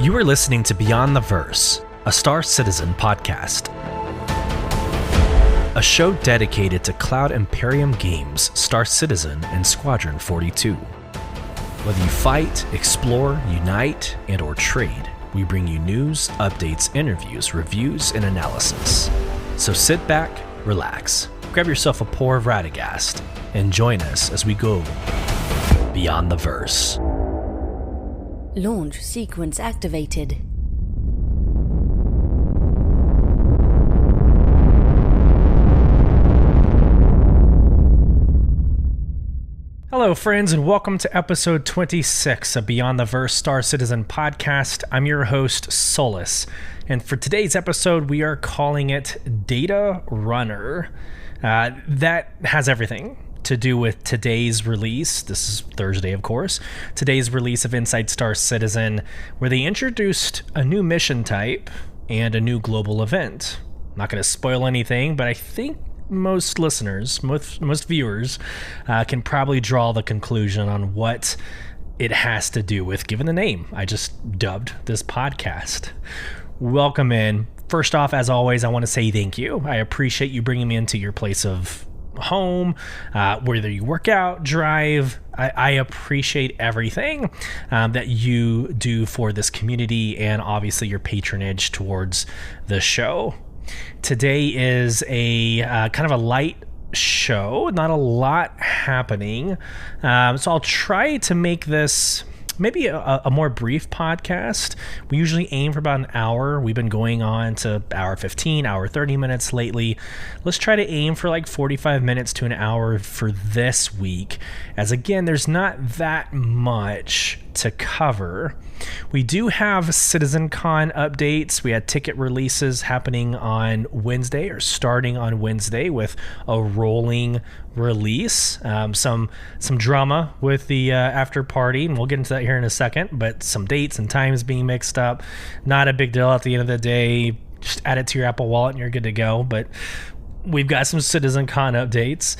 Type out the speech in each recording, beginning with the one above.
You are listening to Beyond the Verse, a Star Citizen podcast. A show dedicated to Cloud Imperium games, Star Citizen, and Squadron 42. Whether you fight, explore, unite, and or trade, we bring you news, updates, interviews, reviews, and analysis. So sit back, relax, grab yourself a pour of Radegast, and join us as we go Beyond the Verse. Launch sequence activated. Hello, friends, and welcome to episode 26 of Beyond the Verse Star Citizen podcast. I'm your host, Solus, and for today's episode, we are calling it Data Runner. That has everything to do with today's release. This is Thursday, of course. Today's release of Inside Star Citizen, where they introduced a new mission type and a new global event. I'm not going to spoil anything, but I think most listeners, most viewers can probably draw the conclusion on what it has to do with, given the name I just dubbed this podcast. Welcome in. First off, as always, I want to say thank you. I appreciate you bringing me into your place of home, whether you work out, drive. I appreciate everything that you do for this community and obviously your patronage towards the show. Today is a kind of a light show, not a lot happening. So I'll try to make this maybe a more brief podcast. We usually aim for about an hour. We've been going on to hour 15, hour 30 minutes lately. Let's try to aim for like 45 minutes to an hour for this week, as again, there's not that much to cover. We do have CitizenCon updates. We had ticket releases happening on Wednesday, or starting on Wednesday, with a rolling release. Some drama with the after party, and we'll get into that here in a second, but some dates and times being mixed up. Not a big deal at the end of the day. Just add it to your Apple Wallet and you're good to go. But we've got some CitizenCon updates.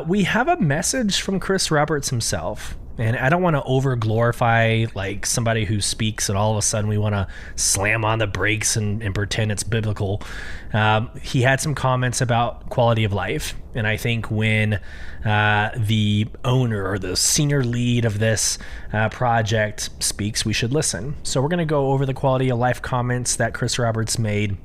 We have a message from Chris Roberts himself. And I don't want to over glorify like somebody who speaks and all of a sudden we want to slam on the brakes and pretend it's biblical. He had some comments about quality of life. And I think when the owner or the senior lead of this project speaks, we should listen. So we're going to go over the quality of life comments that Chris Roberts made.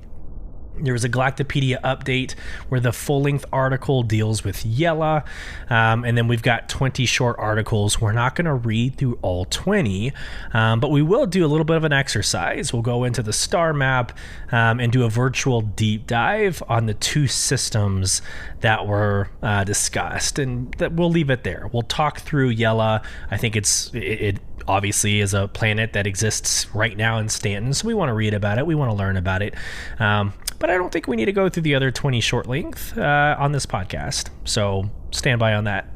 There was a Galactapedia update where the full-length article deals with Yela, and then we've got 20 short articles. We're not going to read through all 20, but we will do a little bit of an exercise. We'll go into the Starmap and do a virtual deep dive on the two systems that were discussed, and that we'll leave it there. We'll talk through Yela. I think it obviously is a planet that exists right now in Stanton, so we want to read about it. We want to learn about it. But I don't think we need to go through the other 20 short length on this podcast. So stand by on that.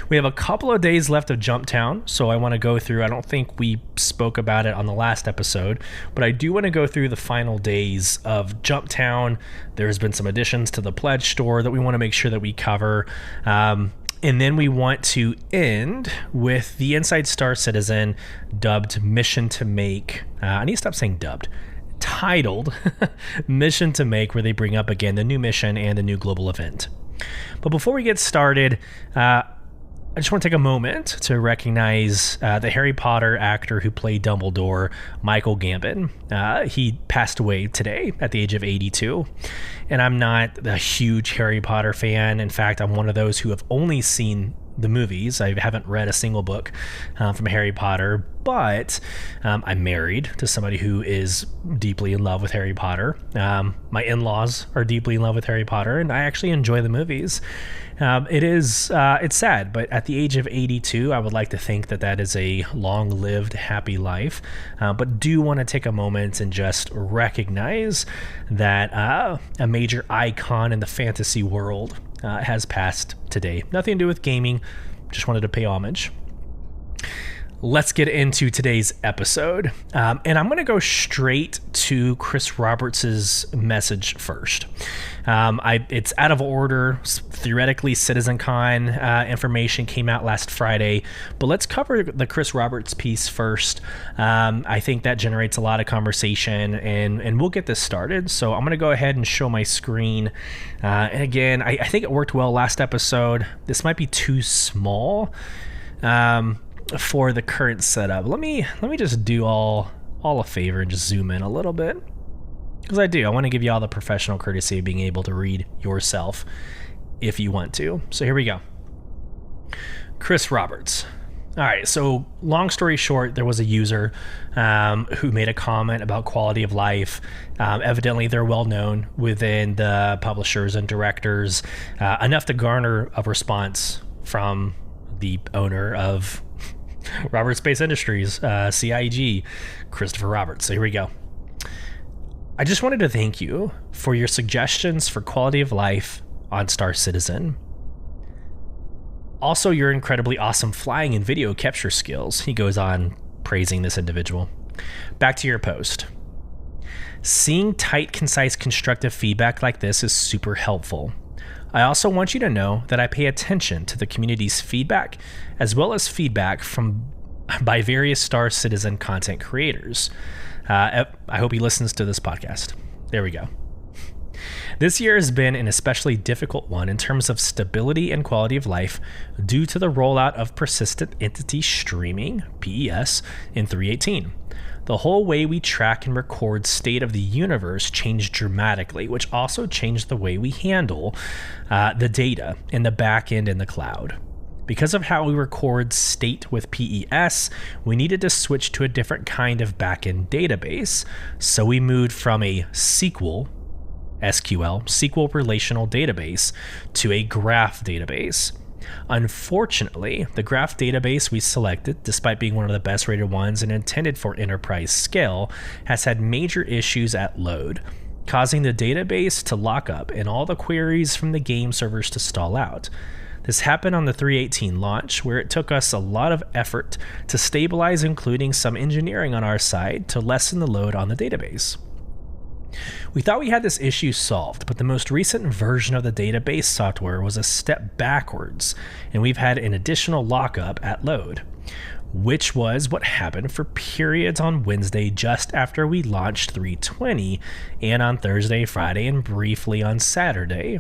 We have a couple of days left of Jumptown, so I want to go through. I don't think we spoke about it on the last episode, but I do want to go through the final days of Jumptown. There's been some additions to the pledge store that we want to make sure that we cover. And then we want to end with the Inside Star Citizen dubbed Mission to Make. I need to stop saying dubbed. Titled Mission to Make, where they bring up again the new mission and the new global event. But before we get started, I just want to take a moment to recognize the Harry Potter actor who played Dumbledore, Michael Gambon. He passed away today at the age of 82. And I'm not a huge Harry Potter fan. In fact, I'm one of those who have only seen the movies. I haven't read a single book from Harry Potter, but I'm married to somebody who is deeply in love with Harry Potter. My in-laws are deeply in love with Harry Potter, and I actually enjoy the movies. It's sad, but at the age of 82, I would like to think that is a long-lived, happy life. But do want to take a moment and just recognize that a major icon in the fantasy world has passed today. Nothing to do with gaming, just wanted to pay homage. let's get into today's episode. And I'm going to go straight to Chris Roberts' message first. It's out of order. Theoretically, CitizenCon information came out last Friday, but let's cover the Chris Roberts piece first. I think that generates a lot of conversation, and we'll get this started. So I'm going to go ahead and show my screen. And again, I think it worked well last episode. This might be too small for the current setup. Let me just do all a favor and just zoom in a little bit, because I want to give you all the professional courtesy of being able to read yourself if you want to. So here we go. Chris Roberts. All right, so long story short, there was a user who made a comment about quality of life. Evidently, they're well known within the publishers and directors, enough to garner a response from the owner of Roberts Space Industries, CIG, Christopher Roberts. So here we go. I just wanted to thank you for your suggestions for quality of life on Star Citizen. Also, your incredibly awesome flying and video capture skills. He goes on praising this individual. Back to your post. Seeing tight, concise, constructive feedback like this is super helpful. I also want you to know that I pay attention to the community's feedback, as well as feedback by various Star Citizen content creators. I hope he listens to this podcast. There we go. This year has been an especially difficult one in terms of stability and quality of life due to the rollout of persistent entity streaming, PES, in 3.18. The whole way we track and record state of the universe changed dramatically, which also changed the way we handle the data in the back end in the cloud. Because of how we record state with PES, we needed to switch to a different kind of backend database. So we moved from a SQL relational database to a graph database. Unfortunately, the graph database we selected, despite being one of the best rated ones and intended for enterprise scale, has had major issues at load, causing the database to lock up and all the queries from the game servers to stall out. This happened on the 3.18 launch, where it took us a lot of effort to stabilize, including some engineering on our side, to lessen the load on the database. We thought we had this issue solved, but the most recent version of the database software was a step backwards, and we've had an additional lockup at load, which was what happened for periods on Wednesday just after we launched 3.20, and on Thursday, Friday, and briefly on Saturday.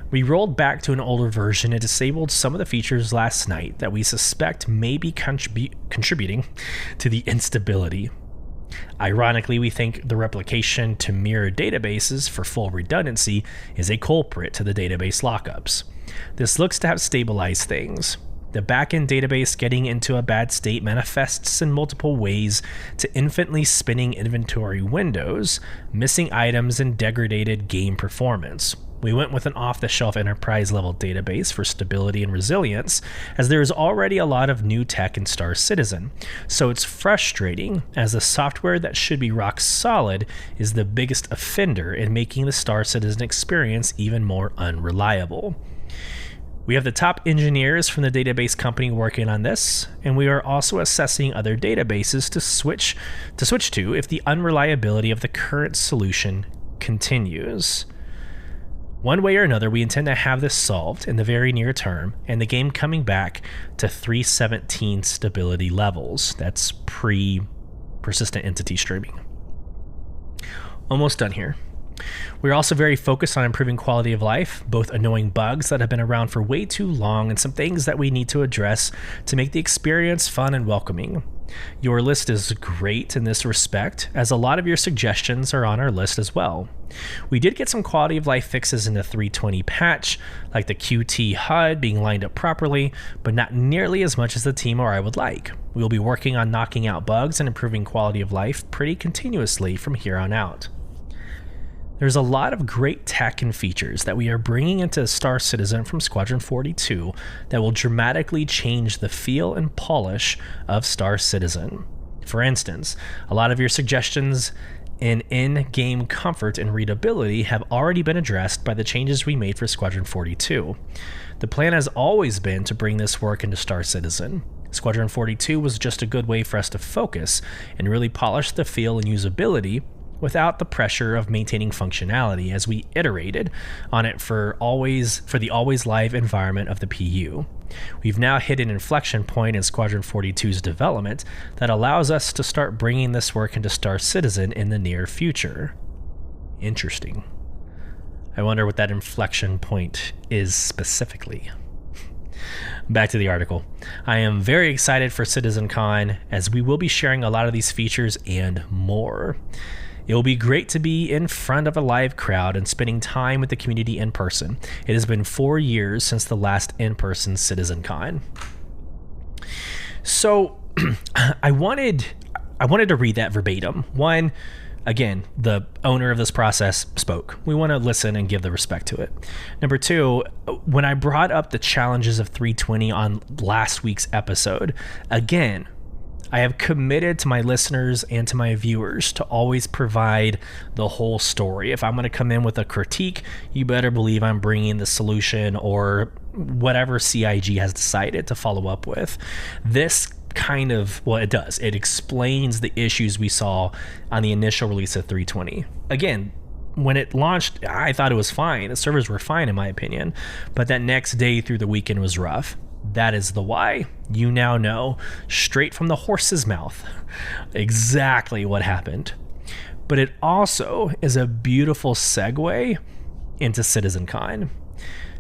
We rolled back to an older version and disabled some of the features last night that we suspect may be contributing to the instability. Ironically, we think the replication to mirror databases for full redundancy is a culprit to the database lockups. This looks to have stabilized things. The backend database getting into a bad state manifests in multiple ways to infinitely spinning inventory windows, missing items, and degraded game performance. We went with an off-the-shelf enterprise-level database for stability and resilience, as there is already a lot of new tech in Star Citizen. So it's frustrating, as the software that should be rock solid is the biggest offender in making the Star Citizen experience even more unreliable. We have the top engineers from the database company working on this, and we are also assessing other databases to switch to if the unreliability of the current solution continues. One way or another, we intend to have this solved in the very near term, and the game coming back to 3.17 stability levels. That's pre-persistent entity streaming. Almost done here. We're also very focused on improving quality of life, both annoying bugs that have been around for way too long and some things that we need to address to make the experience fun and welcoming. Your list is great in this respect, as a lot of your suggestions are on our list as well. We did get some quality of life fixes in the 3.20 patch, like the QT HUD being lined up properly, but not nearly as much as the team or I would like. We will be working on knocking out bugs and improving quality of life pretty continuously from here on out. There's a lot of great tech and features that we are bringing into Star Citizen from Squadron 42 that will dramatically change the feel and polish of Star Citizen. For instance, a lot of your suggestions in in-game comfort and readability have already been addressed by the changes we made for Squadron 42. The plan has always been to bring this work into Star Citizen. Squadron 42 was just a good way for us to focus and really polish the feel and usability without the pressure of maintaining functionality as we iterated on it for the always live environment of the PU. We've now hit an inflection point in Squadron 42's development that allows us to start bringing this work into Star Citizen in the near future. Interesting. I wonder what that inflection point is specifically. Back to the article. I am very excited for CitizenCon as we will be sharing a lot of these features and more. It will be great to be in front of a live crowd and spending time with the community in person. It has been 4 years since the last in-person CitizenCon. So I wanted to read that verbatim. One, again, the owner of this process spoke. We want to listen and give the respect to it. Number two, when I brought up the challenges of 320 on last week's episode, again, I have committed to my listeners and to my viewers to always provide the whole story. If I'm going to come in with a critique, you better believe I'm bringing the solution or whatever CIG has decided to follow up with. This kind of, well, it does. It explains the issues we saw on the initial release of 320. Again, when it launched, I thought it was fine. The servers were fine in my opinion, but that next day through the weekend was rough. That is the why. You now know straight from the horse's mouth exactly what happened. But it also is a beautiful segue into CitizenCon.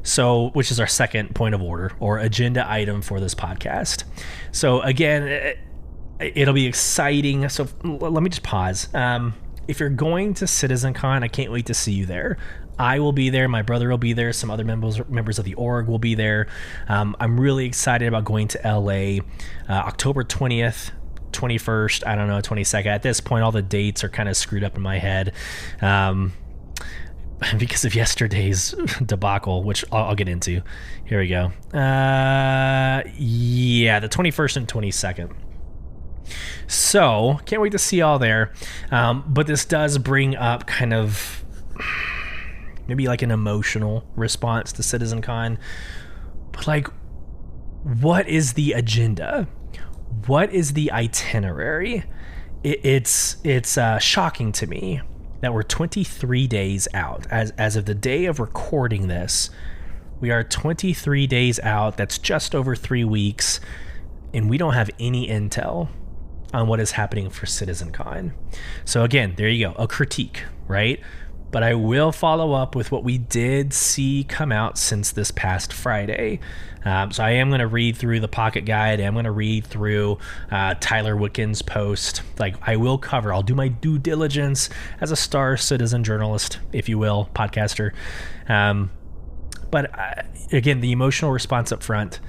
So, which is our second point of order or agenda item for this podcast. So again, it'll be exciting. So let me just pause. If you're going to CitizenCon, I can't wait to see you there. I will be there. My brother will be there. Some other members of the org will be there. I'm really excited about going to LA October 20th, 21st, I don't know, 22nd. At this point, all the dates are kind of screwed up in my head because of yesterday's debacle, which I'll get into. Here we go. Yeah, the 21st and 22nd. So, can't wait to see y'all there. But this does bring up kind of maybe like an emotional response to CitizenCon. But like, what is the agenda? What is the itinerary? It's shocking to me that we're 23 days out. As of the day of recording this, we are 23 days out. That's just over 3 weeks. And we don't have any intel on what is happening for CitizenCon. So again, there you go, a critique, right? But I will follow up with what we did see come out since this past Friday. So I am going to read through the Pocket Guide. I'm going to read through Tyler Wicken's post. Like, I'll do my due diligence as a Star Citizen journalist, if you will, podcaster. But again, the emotional response up front,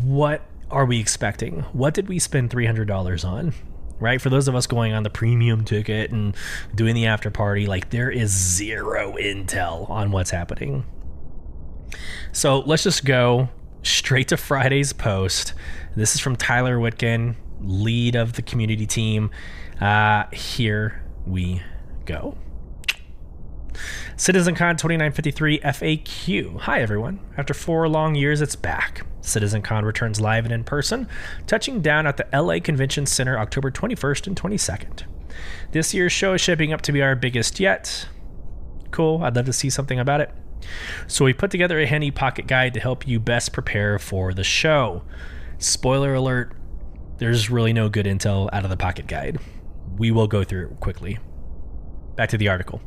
what are we expecting? What did we spend $300 on? Right? For those of us going on the premium ticket and doing the after party, like, there is zero intel on what's happening. So let's just go straight to Friday's post. This is from Tyler Witkin, lead of the community team. Here we go. CitizenCon 2953 FAQ. Hi everyone. After 4 long years, it's back. CitizenCon returns live and in person, touching down at the LA Convention Center October 21st and 22nd. This year's show is shaping up to be our biggest yet. Cool, I'd love to see something about it. So we put together a handy pocket guide to help you best prepare for the show. Spoiler alert, there's really no good intel out of the pocket guide. We will go through it quickly. Back to the article.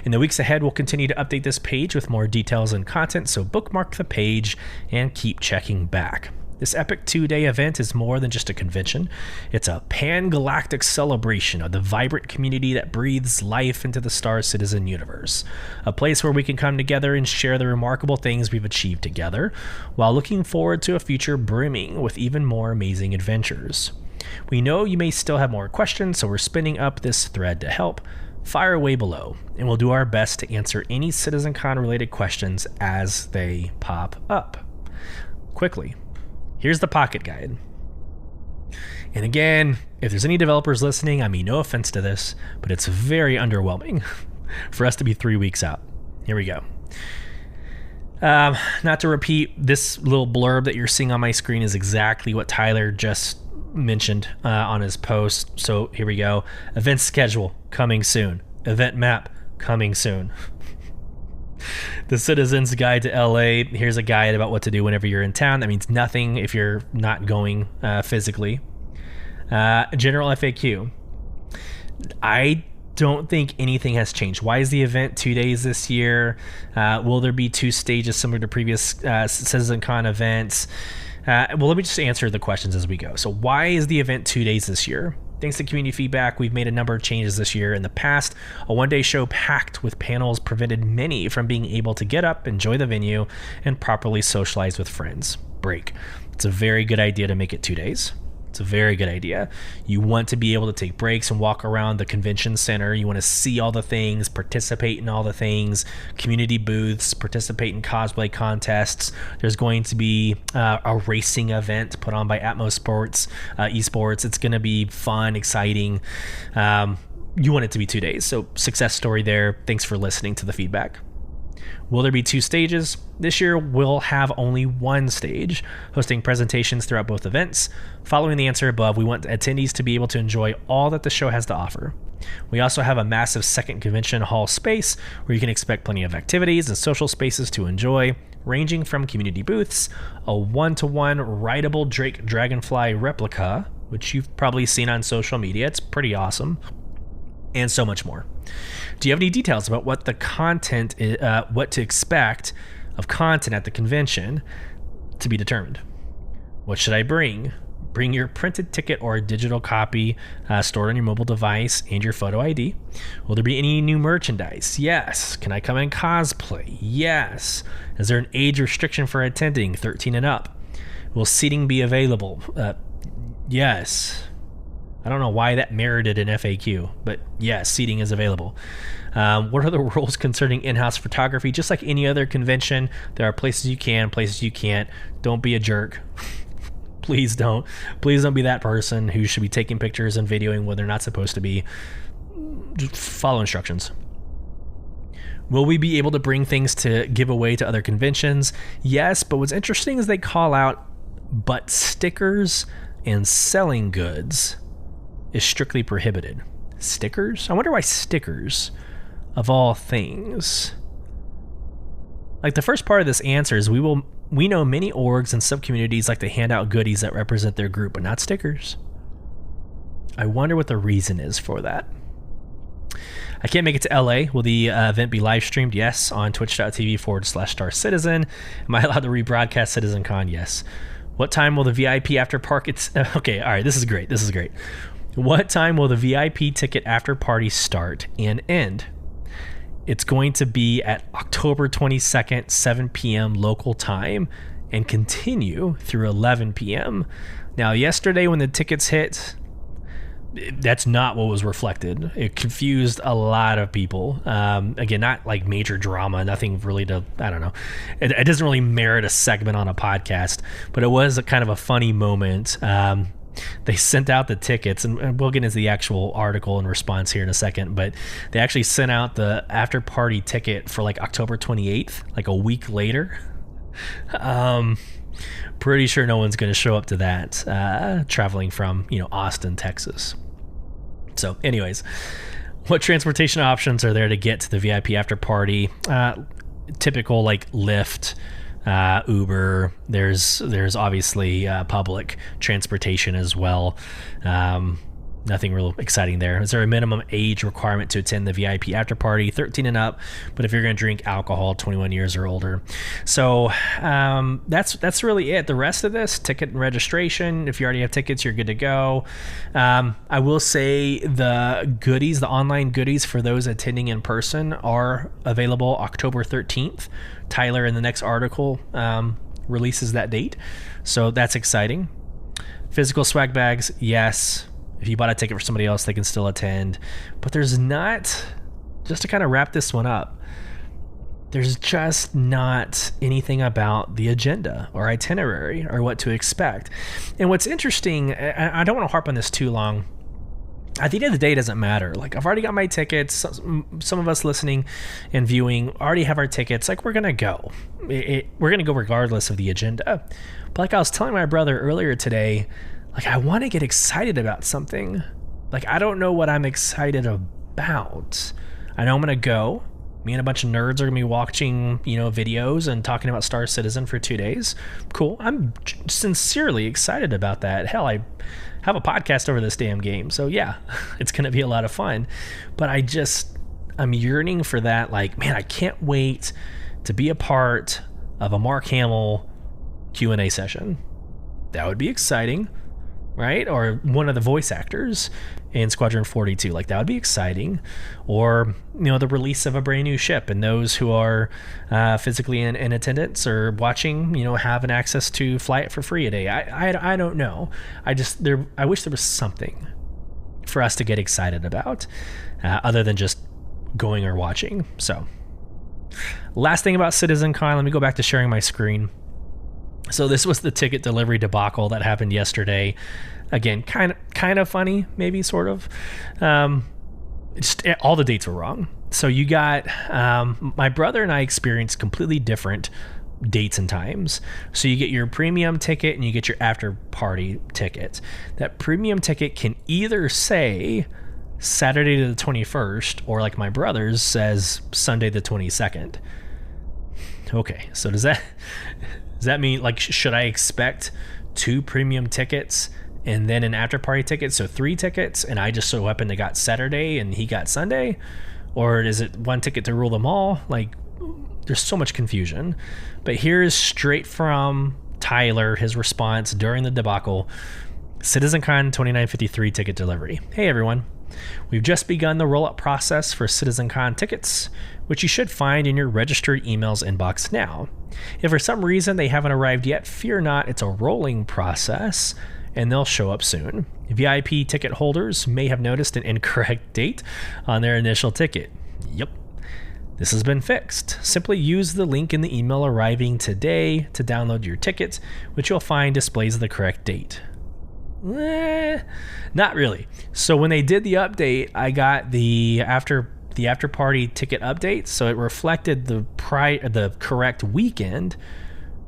In the weeks ahead, we'll continue to update this page with more details and content, so bookmark the page and keep checking back. This epic 2-day event is more than just a convention. It's a pan-galactic celebration of the vibrant community that breathes life into the Star Citizen universe. A place where we can come together and share the remarkable things we've achieved together, while looking forward to a future brimming with even more amazing adventures. We know you may still have more questions, so we're spinning up this thread to help. Fire away below, and we'll do our best to answer any CitizenCon related questions as they pop up. Quickly, here's the pocket guide. And again, if there's any developers listening, I mean no offense to this, but it's very underwhelming for us to be 3 weeks out. Here we go. Not to repeat, this little blurb that you're seeing on my screen is exactly what Tyler just mentioned on his post. So here we go. Event schedule coming soon. Event map coming soon. The Citizen's Guide to LA. Here's a guide about what to do whenever you're in town. That means nothing if you're not going physically. General FAQ. I don't think anything has changed. Why is the event 2 days this year? Will there be 2 stages similar to previous CitizenCon events? Well, let me just answer the questions as we go. So why is the event 2 days this year? Thanks to community feedback, we've made a number of changes this year. In the past, a one-day show packed with panels prevented many from being able to get up, enjoy the venue, and properly socialize with friends. Break. It's a very good idea to make it 2 days. It's a very good idea. You want to be able to take breaks and walk around the convention center. You want to see all the things, participate in all the things, community booths, participate in cosplay contests. There's going to be a racing event put on by Atmos Sports, esports. It's going to be fun, exciting. You want it to be 2 days. So success story there. Thanks for listening to the feedback. Will there be 2 stages? This year, we'll have only 1 stage, hosting presentations throughout both events. Following the answer above, we want attendees to be able to enjoy all that the show has to offer. We also have a massive second convention hall space where you can expect plenty of activities and social spaces to enjoy, ranging from community booths, a 1-to-1 rideable Drake Dragonfly replica, which you've probably seen on social media. It's pretty awesome, and so much more. Do you have any details about what the content is, what to expect of content at the convention? To be determined. What should I bring? Bring your printed ticket or a digital copy stored on your mobile device and your photo ID. Will there be any new merchandise? Yes. Can I come in cosplay? Yes. Is there an age restriction for attending, 13 and up? Will seating be available? Yes. I don't know why that merited an FAQ, but yes, seating is available. What are the rules concerning in-house photography? Just like any other convention, there are places you can, places you can't. Don't be a jerk. Please don't. Please don't be that person who should be taking pictures and videoing when they're not supposed to be. Just follow instructions. Will we be able to bring things to give away to other conventions? Yes, but what's interesting is they call out, but stickers and selling goods is strictly prohibited. Stickers? I wonder why stickers, of all things. Like, the first part of this answer is we know many orgs and subcommunities like to hand out goodies that represent their group, but not stickers. I wonder what the reason is for that. I can't make it to LA. Will the event be live streamed? Yes, on twitch.tv/Star Citizen. Am I allowed to rebroadcast CitizenCon? Yes. What time will the VIP after park? Okay, all right, this is great. What time will the VIP ticket after party start and end? It's going to be at October 22nd, 7 p.m. local time, and continue through 11 p.m. Now, yesterday when the tickets hit, that's not what was reflected. It confused a lot of people. Again, not like major drama, nothing really to, I don't know. It doesn't really merit a segment on a podcast, but it was a kind of a funny moment. They sent out the tickets, and we'll get into the actual article and response here in a second, but they actually sent out the after party ticket for like October 28th, like a week later. Pretty sure no one's going to show up to that, traveling from, Austin, Texas. So anyways, what transportation options are there to get to the VIP after party? Typical like Lyft, Uber. There's obviously public transportation as well. Nothing real exciting there. Is there a minimum age requirement to attend the VIP after party? 13 and up, but if you're going to drink alcohol, 21 years or older. So that's really it. The rest of this, ticket and registration, if you already have tickets, you're good to go. I will say the goodies, the online goodies for those attending in person are available October 13th. Tyler in the next article releases that date, so that's exciting. Physical swag bags, yes. If you bought a ticket for somebody else, they can still attend. But there's not, just to kind of wrap this one up, there's just not anything about the agenda or itinerary or what to expect. And what's interesting, I don't want to harp on this too long, at the end of the day, it doesn't matter. Like, I've already got my tickets. Some of us listening and viewing already have our tickets. Like, we're going to go. We're going to go regardless of the agenda. But like I was telling my brother earlier today, like, I want to get excited about something. Like, I don't know what I'm excited about. I know I'm going to go. Me and a bunch of nerds are going to be watching, videos and talking about Star Citizen for 2 days. Cool. I'm sincerely excited about that. Hell, I have a podcast over this damn game. So yeah, it's going to be a lot of fun. But I'm yearning for that. Like, man, I can't wait to be a part of a Mark Hamill Q&A session. That would be exciting, right? Or one of the voice actors in Squadron 42. Like, that would be exciting. Or, the release of a brand new ship, and those who are physically in attendance or watching, have access to fly it for free a day. I don't know. I wish there was something for us to get excited about other than just going or watching. So, last thing about CitizenCon, let me go back to sharing my screen. So this was the ticket delivery debacle that happened yesterday. Again, kind of funny, maybe, sort of. Just all the dates were wrong. So you got my brother and I experienced completely different dates and times. So you get your premium ticket and you get your after party ticket. That premium ticket can either say Saturday the 21st, or like my brother's says Sunday the 22nd. Okay, so does that mean, like, should I expect 2 premium tickets and then an after party ticket? So 3 tickets, and I just so happened to got Saturday and he got Sunday? Or is it 1 ticket to rule them all? Like, there's so much confusion. But here's straight from Tyler, his response during the debacle. CitizenCon 2953 ticket delivery. Hey everyone. We've just begun the roll-up process for CitizenCon tickets, which you should find in your registered emails inbox now. If for some reason they haven't arrived yet, fear not, it's a rolling process, and they'll show up soon. VIP ticket holders may have noticed an incorrect date on their initial ticket. Yep. This has been fixed. Simply use the link in the email arriving today to download your ticket, which you'll find displays the correct date. Not really. So when they did the update, I got the after party ticket update, so it reflected the correct weekend,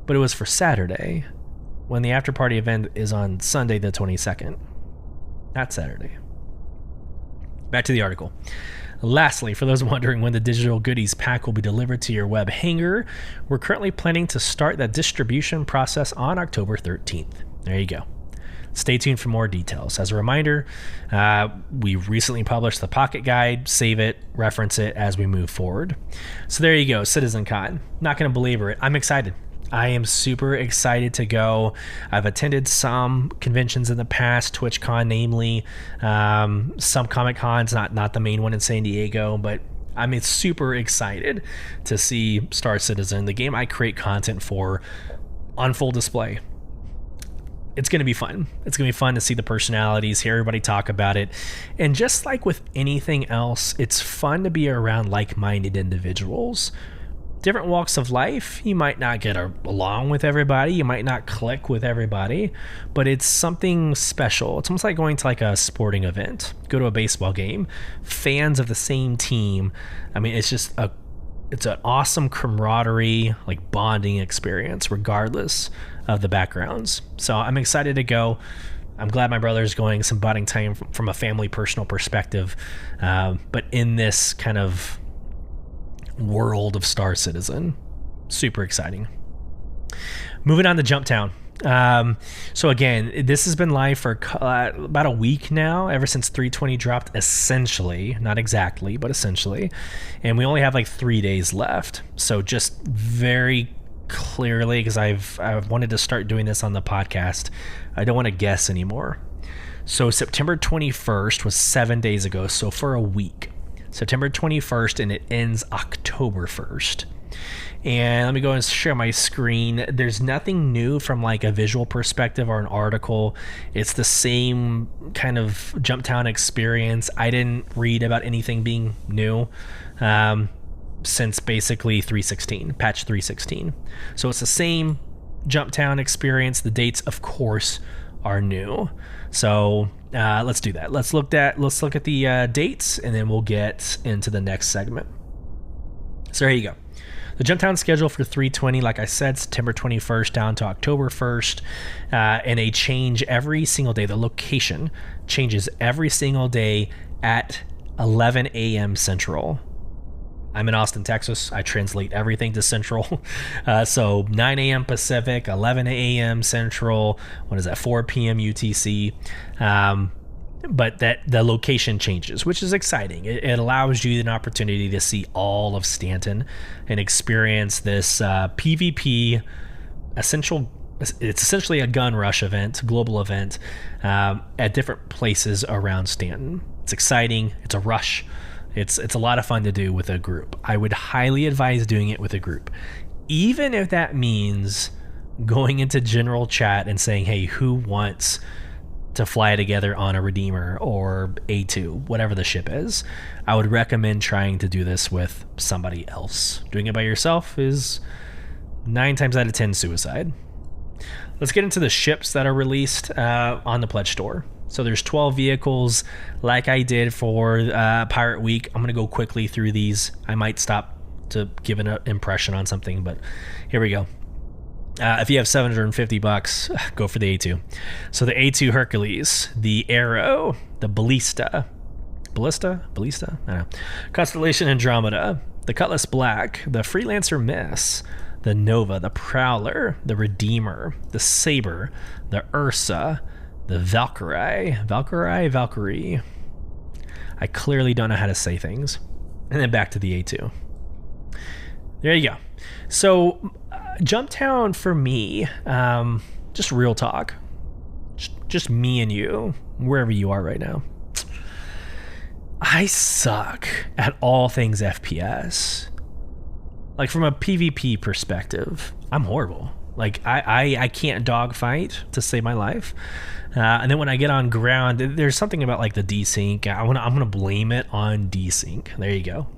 but it was for Saturday, when the after party event is on Sunday the 22nd, not Saturday. Back to the article. Lastly, for those wondering when the digital goodies pack will be delivered to your web hanger, we're currently planning to start that distribution process on October 13th. There you go. Stay tuned for more details. As a reminder, we recently published the Pocket Guide. Save it, reference it as we move forward. So there you go, CitizenCon. Not going to belabor it. I'm excited. I am super excited to go. I've attended some conventions in the past, TwitchCon namely, some Comic Cons, not the main one in San Diego, but I'm super excited to see Star Citizen, the game I create content for, on full display. It's going to be fun. It's going to be fun to see the personalities, hear everybody talk about it. And just like with anything else, it's fun to be around like-minded individuals. Different walks of life, you might not get along with everybody, you might not click with everybody, but it's something special. It's almost like going to like a sporting event, go to a baseball game, fans of the same team. I mean, it's an awesome camaraderie, like bonding experience, regardless of the backgrounds. So I'm excited to go. I'm glad my brother's going, some bonding time from a family personal perspective, but in this kind of world of Star Citizen. Super exciting. Moving on to Jumptown. So again, this has been live for about a week now, ever since 320 dropped, essentially, not exactly, but essentially, and we only have like 3 days left. So just very clearly, because I've wanted to start doing this on the podcast, I don't want to guess anymore. So September 21st was 7 days ago, so for a week. September 21st, and it ends October 1st. And let me go and share my screen. There's nothing new from like a visual perspective or an article. It's the same kind of Jumptown experience. I didn't read about anything being new since basically 3.16, patch 3.16. So it's the same Jumptown experience. The dates, of course, are new. So let's do that. Let's look at the dates, and then we'll get into the next segment. So here you go. The Jumptown schedule for 320, like I said, September 21st down to October 1st, and they change every single day. The location changes every single day at 11 a.m. Central. I'm in Austin, Texas. I translate everything to Central. So 9 a.m. Pacific, 11 a.m. Central. What is that? 4 p.m. UTC. But that the location changes, which is exciting. It allows you an opportunity to see all of Stanton and experience this PvP essential. It's essentially a gun rush event, global event, at different places around Stanton. It's exciting. It's a rush. It's a lot of fun to do with a group. I would highly advise doing it with a group, even if that means going into general chat and saying, "Hey, who wants to fly together on a Redeemer or A2, whatever the ship is?" I would recommend trying to do this with somebody else. Doing it by yourself is 9 times out of 10 suicide. Let's get into the ships that are released on the Pledge Store. So there's 12 vehicles, like I did for Pirate Week. I'm going to go quickly through these. I might stop to give an impression on something, but here we go. If you have $750, go for the A2. So the A2 Hercules, the Arrow, the Ballista, I don't know. Constellation Andromeda, the Cutlass Black, the Freelancer Miss, the Nova, the Prowler, the Redeemer, the Saber, the Ursa, the Valkyrie. I clearly don't know how to say things. And then back to the A2. There you go. So Jumptown for me, just real talk, just me and you, wherever you are right now. I suck at all things FPS. Like from a PvP perspective, I'm horrible. Like I can't dogfight to save my life. And then when I get on ground, there's something about like the desync. I'm gonna blame it on desync. There you go.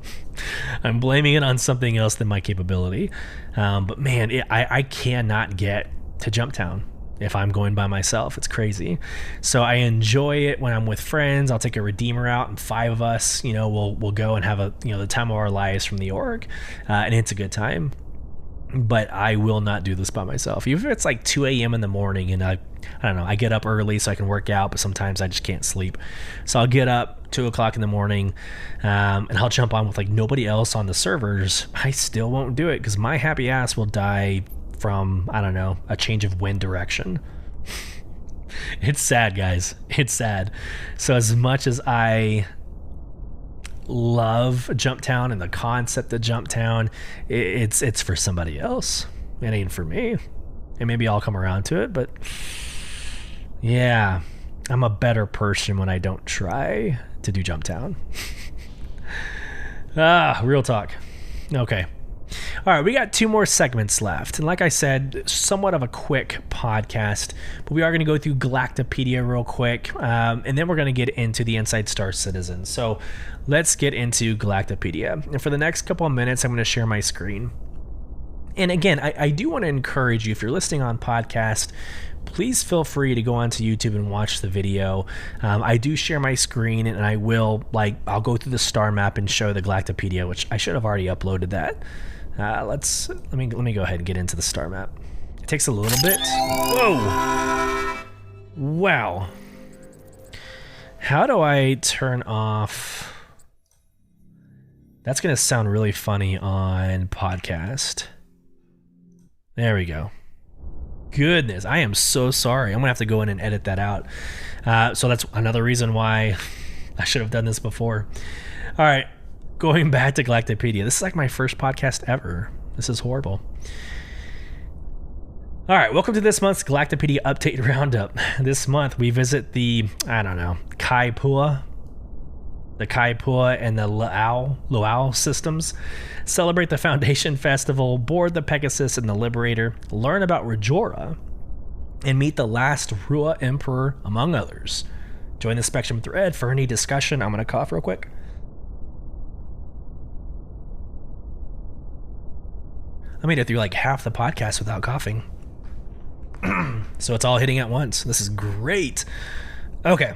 I'm blaming it on something else than my capability. But man, I cannot get to Jumptown if I'm going by myself. It's crazy. So I enjoy it when I'm with friends. I'll take a Redeemer out, and 5 of us, we'll go and have the time of our lives from the org, and it's a good time. But I will not do this by myself. Even if it's like 2 a.m. in the morning and I don't know, I get up early so I can work out, but sometimes I just can't sleep. So I'll get up 2 o'clock in the morning, and I'll jump on with like nobody else on the servers. I still won't do it because my happy ass will die from, I don't know, a change of wind direction. It's sad, guys. It's sad. So as much as I love Jumptown and the concept of Jumptown, it's for somebody else. It ain't for me. And maybe I'll come around to it, but yeah, I'm a better person when I don't try to do Jumptown. Real talk. Okay. All right, we got 2 more segments left. And like I said, somewhat of a quick podcast, but we are going to go through Galactapedia real quick, and then we're going to get into the Inside Star Citizen. So let's get into Galactapedia. And for the next couple of minutes, I'm going to share my screen. And again, I do want to encourage you, if you're listening on podcast, please feel free to go onto YouTube and watch the video. I do share my screen, and I'll go through the Starmap and show the Galactapedia, which I should have already uploaded that. Let me go ahead and get into the Starmap. It takes a little bit. Whoa! Wow. How do I turn off? That's gonna sound really funny on podcast. There we go. Goodness, I am so sorry. I'm gonna have to go in and edit that out. So that's another reason why I should have done this before. All right, going back to Galactapedia. This is like my first podcast ever. This is horrible. All right, welcome to this month's Galactapedia Update Roundup. This month we visit the, Kaipua and the Luau systems, celebrate the Foundation Festival, board the Pegasus and the Liberator, learn about Rajora, and meet the last Rua Emperor, among others. Join the Spectrum thread for any discussion. I'm going to cough real quick. I made it through like half the podcast without coughing. So it's all hitting at once. This is great. Okay.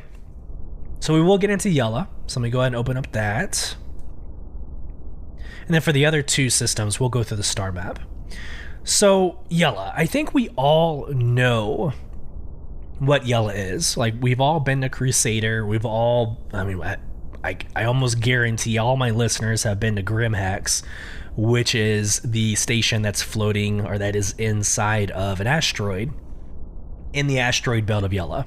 So we will get into Yella. So let me go ahead and open up that. And then for the other two systems, we'll go through the star map. So Yella, I think we all know what Yella is. Like, we've all been to Crusader. We've all, I almost guarantee all my listeners have been to Grimhex, which is the station that's floating, or that is inside of an asteroid in the asteroid belt of Yella.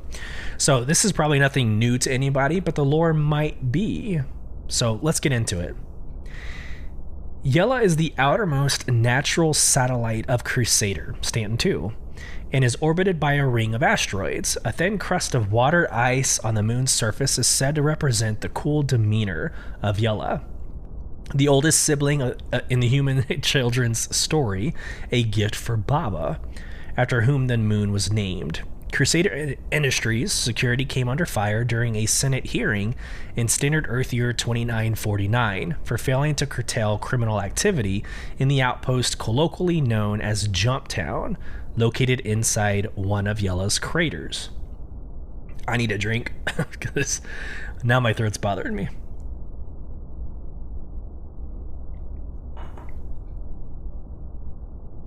So this is probably nothing new to anybody, but the lore might be. So let's get into it. Yella is the outermost natural satellite of Crusader, Stanton 2, and is orbited by a ring of asteroids. A thin crust of water ice on the moon's surface is said to represent the cool demeanor of Yella, the oldest sibling in the human children's story, a gift for Baba, after whom the moon was named. Crusader Industries security came under fire during a Senate hearing in Standard Earth Year 2949 for failing to curtail criminal activity in the outpost colloquially known as Jumptown, located inside one of Yella's craters. I need a drink because now my throat's bothering me.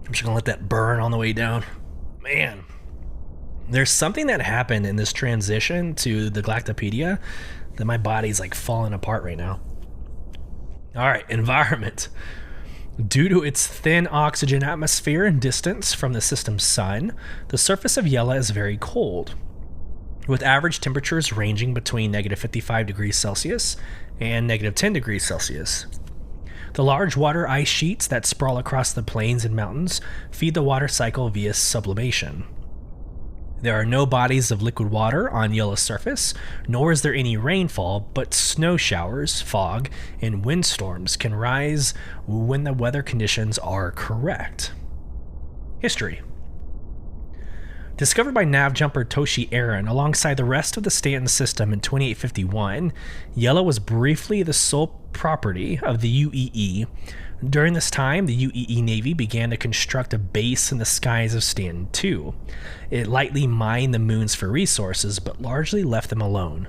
I'm just gonna let that burn on the way down. Man, there's something that happened in this transition to the Galactapedia that my body's like falling apart right now. All right, environment. Due to its thin oxygen atmosphere and distance from the system's sun, the surface of Yella is very cold, with average temperatures ranging between negative 55 degrees Celsius and negative 10 degrees Celsius. The large water ice sheets that sprawl across the plains and mountains feed the water cycle via sublimation. There are no bodies of liquid water on Yella's surface, nor is there any rainfall, but snow showers, fog, and windstorms can rise when the weather conditions are correct. History. Discovered by nav jumper Toshi Aaron alongside the rest of the Stanton system in 2851, Yella was briefly the sole property of the UEE. During this time, the UEE Navy began to construct a base in the skies of Stanton 2. It lightly mined the moons for resources, but largely left them alone.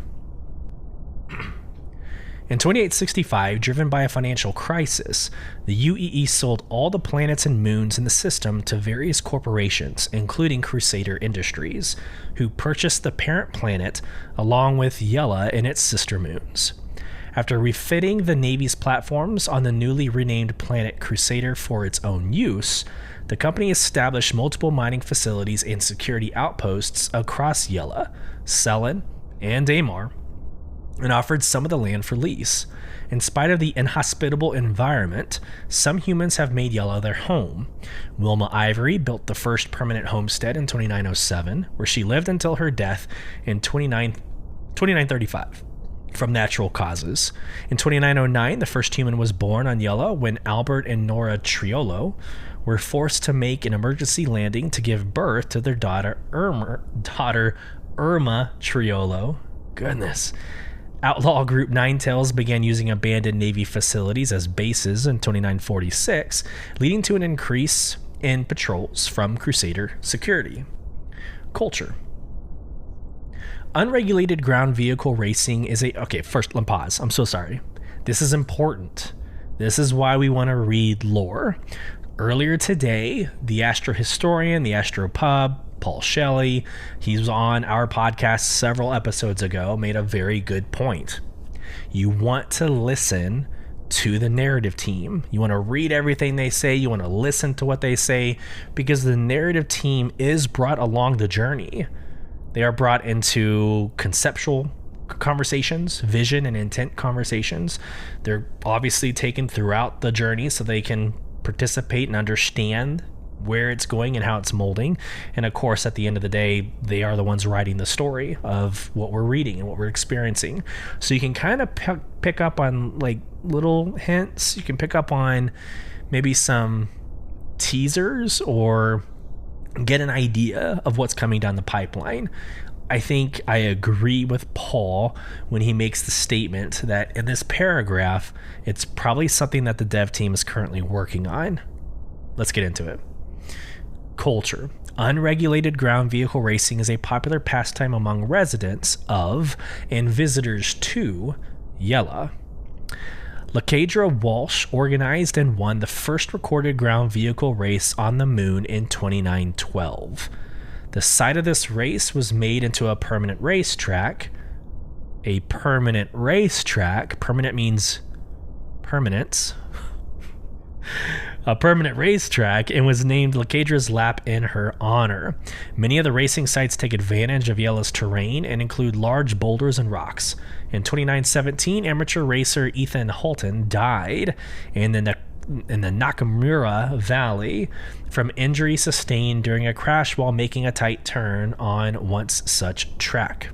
In 2865, driven by a financial crisis, the UEE sold all the planets and moons in the system to various corporations, including Crusader Industries, who purchased the parent planet along with Yella and its sister moons. After refitting the Navy's platforms on the newly renamed planet Crusader for its own use, the company established multiple mining facilities and security outposts across Yella, Selen, and Daymar, and offered some of the land for lease. In spite of the inhospitable environment, some humans have made Yella their home. Wilma Ivory built the first permanent homestead in 2907, where she lived until her death in 2935. From natural causes. In 2909, the first human was born on Yella when Albert and Nora Triolo were forced to make an emergency landing to give birth to their daughter Irma Triolo. Goodness. Outlaw Group Nine Tails began using abandoned Navy facilities as bases in 2946, leading to an increase in patrols from Crusader security. Culture. Unregulated ground vehicle racing is okay, first, let me pause. I'm so sorry. This is important. This is why we want to read lore. Earlier today, the Astro Historian, the Astro Pub, Paul Shelley, he was on our podcast several episodes ago, made a very good point. You want to listen to the narrative team. You want to read everything they say. You want to listen to what they say, because the narrative team is brought along the journey. They are brought into conceptual conversations, vision and intent conversations. They're obviously taken throughout the journey so they can participate and understand where it's going and how it's molding. And of course, at the end of the day, they are the ones writing the story of what we're reading and what we're experiencing. So you can kind of pick up on like little hints. You can pick up on maybe some teasers or get an idea of what's coming down the pipeline. I think I agree with Paul when he makes the statement that in this paragraph, it's probably something that the dev team is currently working on. Let's get into it. Culture. Unregulated ground vehicle racing is a popular pastime among residents of and visitors to Yella. Lakadra Walsh organized and won the first recorded ground vehicle race on the moon in 2912. The site of this race was made into a permanent racetrack. A permanent racetrack. Permanent means permanence. A permanent racetrack, and was named Lakadra's Lap in her honor. Many of the racing sites take advantage of Yella's terrain and include large boulders and rocks. In 2917, amateur racer Ethan Hulton died in the Nakamura Valley from injury sustained during a crash while making a tight turn on once such track.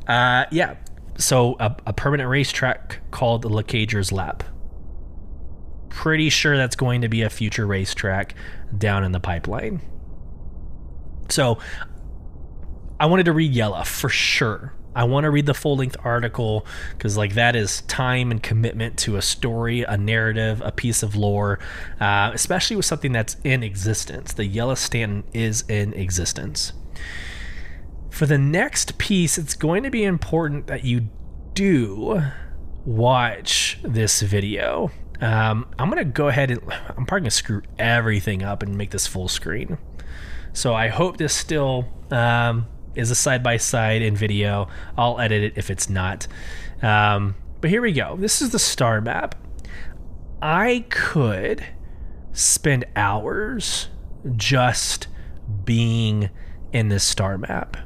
So a permanent racetrack called Lakadra's Lap. Pretty sure that's going to be a future racetrack down in the pipeline. So I wanted to read Yella for sure. I want to read the full-length article because that is time and commitment to a story, a narrative, a piece of lore, especially with something that's in existence. The Yella Stanton is in existence. For the next piece, it's going to be important that you do watch this video. I'm going to go ahead and I'm probably going to screw everything up and make this full screen. So I hope this still is a side-by-side in video. I'll edit it if it's not. But here we go. This is the star map. I could spend hours just being in this star map.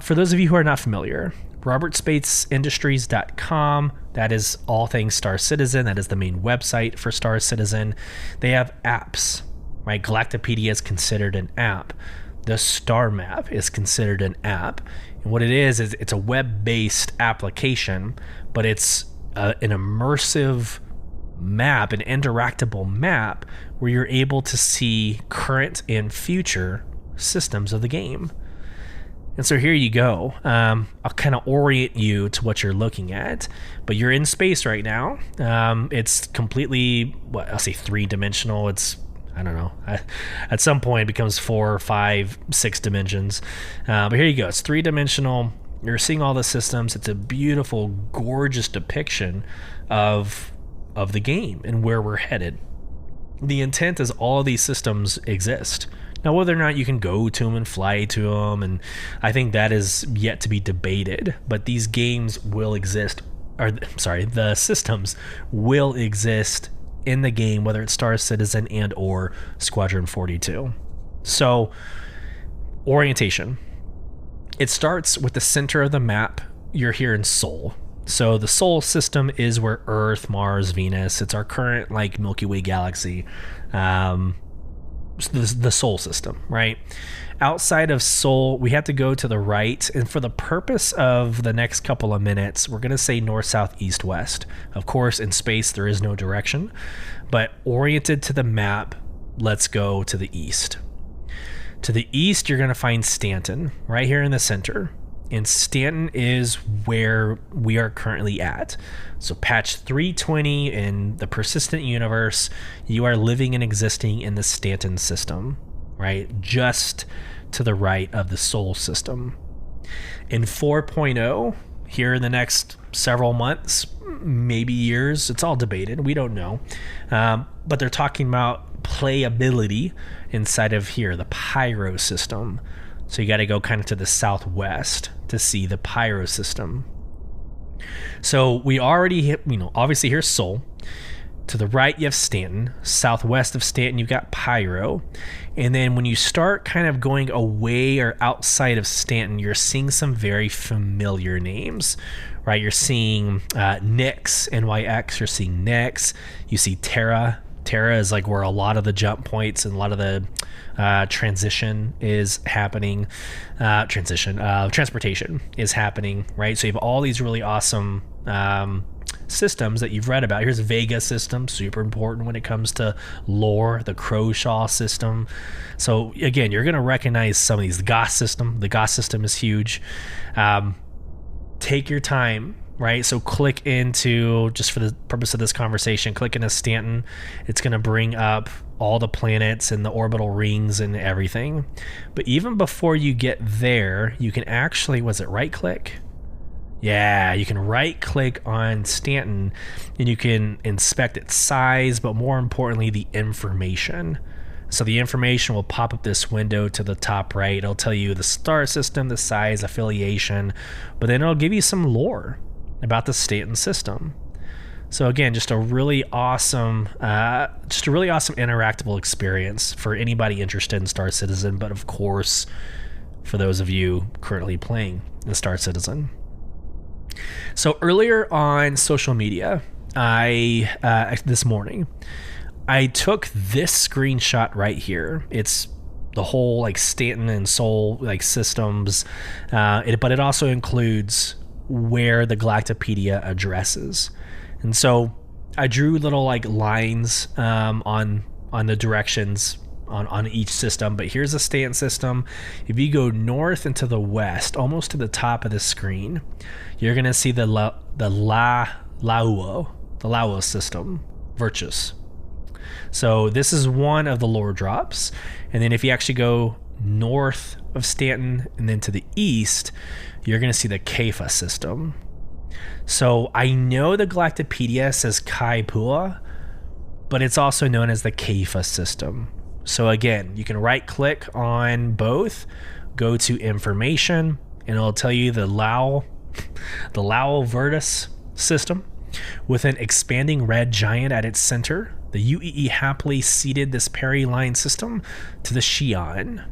For those of you who are not familiar, RobertSpatesIndustries.com. That is all things Star Citizen. That is the main website for Star Citizen. They have apps, right? Galactapedia is considered an app. The Starmap is considered an app. And what it is it's a web-based application, but it's an immersive map, an interactable map where you're able to see current and future systems of the game. And so here you go. I'll kind of orient you to what you're looking at, but you're in space right now. It's completely, I'll say 3-dimensional. It's, I don't know. At some point it becomes 4, 5, 6 dimensions. But here you go. It's 3-dimensional. You're seeing all the systems. It's a beautiful, gorgeous depiction of the game and where we're headed. The intent is all of these systems exist. Now, whether or not you can go to them and fly to them, and I think that is yet to be debated, but these games will exist, the systems will exist in the game, whether it's Star Citizen and or Squadron 42. So, orientation. It starts with the center of the map. You're here in Sol. So the Sol system is where Earth, Mars, Venus, it's our current Milky Way galaxy. The Sol system, right? Outside of Sol, we have to go to the right, and for the purpose of the next couple of minutes, we're going to say north, south, east, west. Of course, in space, there is no direction, but oriented to the map, let's go to the east. To the east, you're going to find Stanton, right here in the center. And Stanton is where we are currently at. So patch 320 in the persistent universe, you are living and existing in the Stanton system, right? Just to the right of the Sol system. In 4.0, here in the next several months, maybe years, it's all debated, we don't know. But they're talking about playability inside of here, the Pyro system. So you got to go kind of to the southwest to see the Pyro system. So we already hit, obviously here's Sol. To the right, you have Stanton. Southwest of Stanton, you've got Pyro. And then when you start kind of going away or outside of Stanton, you're seeing some very familiar names, right? You're seeing Nyx, NYX. You're seeing Nyx. You see Terra. Terra is where a lot of the jump points and a lot of the transition is happening. Transportation is happening, right? So you have all these really awesome systems that you've read about. Here's Vega system, super important when it comes to lore, the Crowshaw system. So again, you're going to recognize some of these. The Goss system is huge. Take your time right? So click into, just for the purpose of this conversation, click into Stanton. It's going to bring up all the planets and the orbital rings and everything. But even before you get there, you can actually, was it right click? Yeah, you can right click on Stanton and you can inspect its size, but more importantly, the information. So the information will pop up this window to the top right. It'll tell you the star system, the size, affiliation, but then it'll give you some lore about the Stanton system. So again, just a really awesome interactable experience for anybody interested in Star Citizen, but of course, for those of you currently playing the Star Citizen. So earlier on social media, this morning, I took this screenshot right here. It's the whole like Stanton and Sol like systems, but it also includes where the Galactapedia addresses. And so I drew little like lines on the directions on each system, but here's the Stanton system. If you go north and to the west, almost to the top of the screen, you're gonna see the Lauo system, Virtus. So this is one of the lore drops. And then if you actually go north of Stanton and then to the east, you're gonna see the Kepha system. So I know the Galactapedia says Kaipua, but it's also known as the Kepha system. So again, you can right click on both, go to information, and it'll tell you the Lao Virtus system with an expanding red giant at its center. The UEE happily ceded this Peri line system to the Xi'an.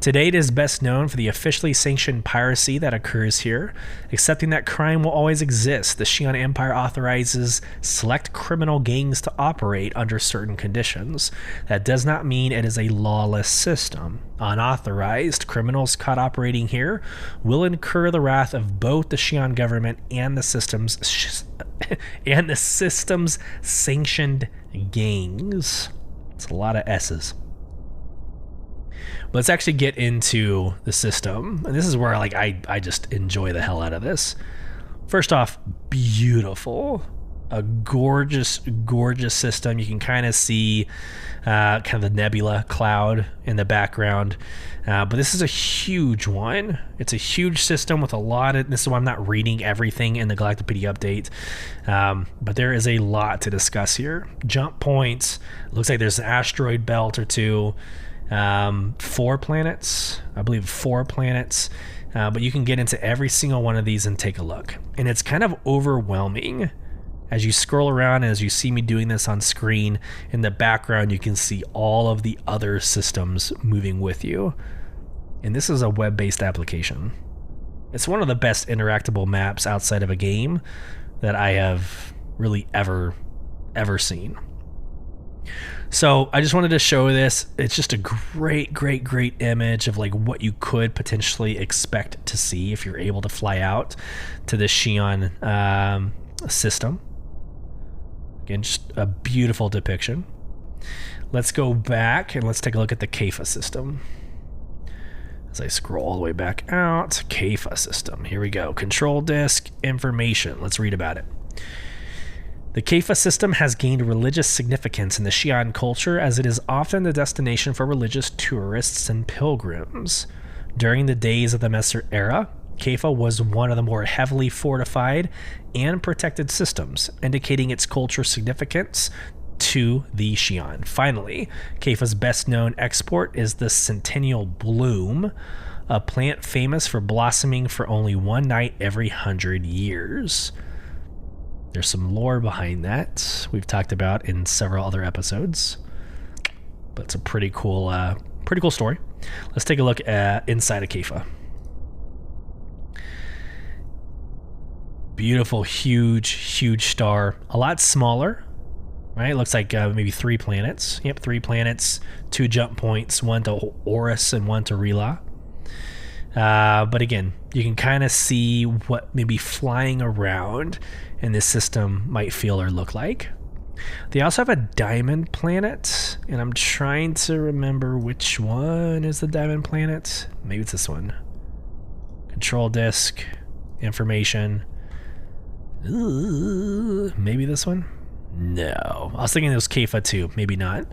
Today it is best known for the officially sanctioned piracy that occurs here. Accepting that crime will always exist, the Xi'an Empire authorizes select criminal gangs to operate under certain conditions. That does not mean it is a lawless system. Unauthorized criminals caught operating here will incur the wrath of both the Xi'an government and the system's sanctioned gangs. It's a lot of S's. Let's actually get into the system. And this is where like I just enjoy the hell out of this. First off, beautiful. A gorgeous system. You can kind of see kind of the nebula cloud in the background. But this is a huge one. It's a huge system with a lot of, this is why I'm not reading everything in the Galactapedia update. But there is a lot to discuss here. Jump points. Looks like there's an asteroid belt or two. 4 planets, I believe 4 planets, but you can get into every single one of these and take a look. And it's kind of overwhelming as you scroll around, and as you see me doing this on screen, in the background you can see all of the other systems moving with you. And this is a web-based application. It's one of the best interactable maps outside of a game that I have really ever seen. So I just wanted to show this. It's just a great image of like what you could potentially expect to see if you're able to fly out to the Xi'an system. Again, just a beautiful depiction. Let's go back and let's take a look at the Kepha system. As I scroll all the way back out, Kepha system. Here we go. Control disk, information. Let's read about it. The Kepha system has gained religious significance in the Xi'an culture as it is often the destination for religious tourists and pilgrims. During the days of the Messer era, Kepha was one of the more heavily fortified and protected systems, indicating its cultural significance to the Xi'an. Finally, Kepha's best-known export is the Centennial Bloom, a plant famous for blossoming for only one night every 100 years. There's some lore behind that we've talked about in several other episodes, but it's a pretty cool story. Let's take a look at inside of Kepha. Beautiful, huge star. A lot smaller, right? Looks like maybe 3 planets. Yep, 3 planets, 2 jump points, one to Horus and one to Rila. But again, you can kind of see what maybe flying around in this system might feel or look like. They also have a diamond planet, and I'm trying to remember which one is the diamond planet. Maybe it's this one. Control disk, information. Maybe this one? No. I was thinking it was Keffa too. Maybe not.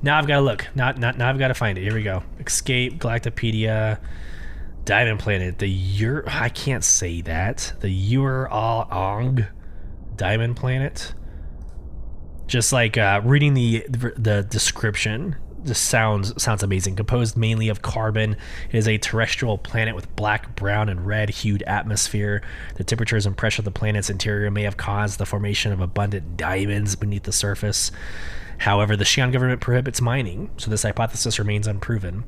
Now I've got to look. Now I've got to find it. Here we go. Escape, Galactapedia, Diamond Planet. I can't say that. The Ur-Al-Ong Diamond Planet. Just like reading the description just sounds amazing. Composed mainly of carbon, it is a terrestrial planet with black, brown, and red hued atmosphere. The temperatures and pressure of the planet's interior may have caused the formation of abundant diamonds beneath the surface. However, the Xi'an government prohibits mining, so this hypothesis remains unproven.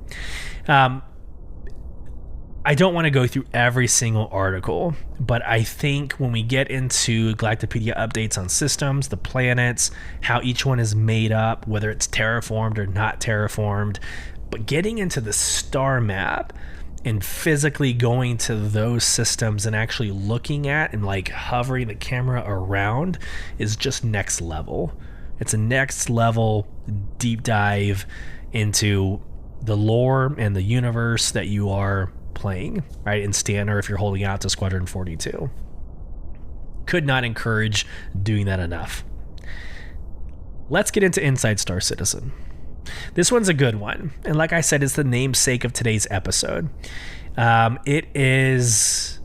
I don't want to go through every single article, but I think when we get into Galactapedia updates on systems, the planets, how each one is made up, whether it's terraformed or not terraformed, but getting into the star map and physically going to those systems and actually looking at and like hovering the camera around is just next level. It's a next level deep dive into the lore and the universe that you are playing, right? In Stan, or if you're holding out to Squadron 42. Could not encourage doing that enough. Let's get into Inside Star Citizen. This one's a good one. And like I said, it's the namesake of today's episode. It is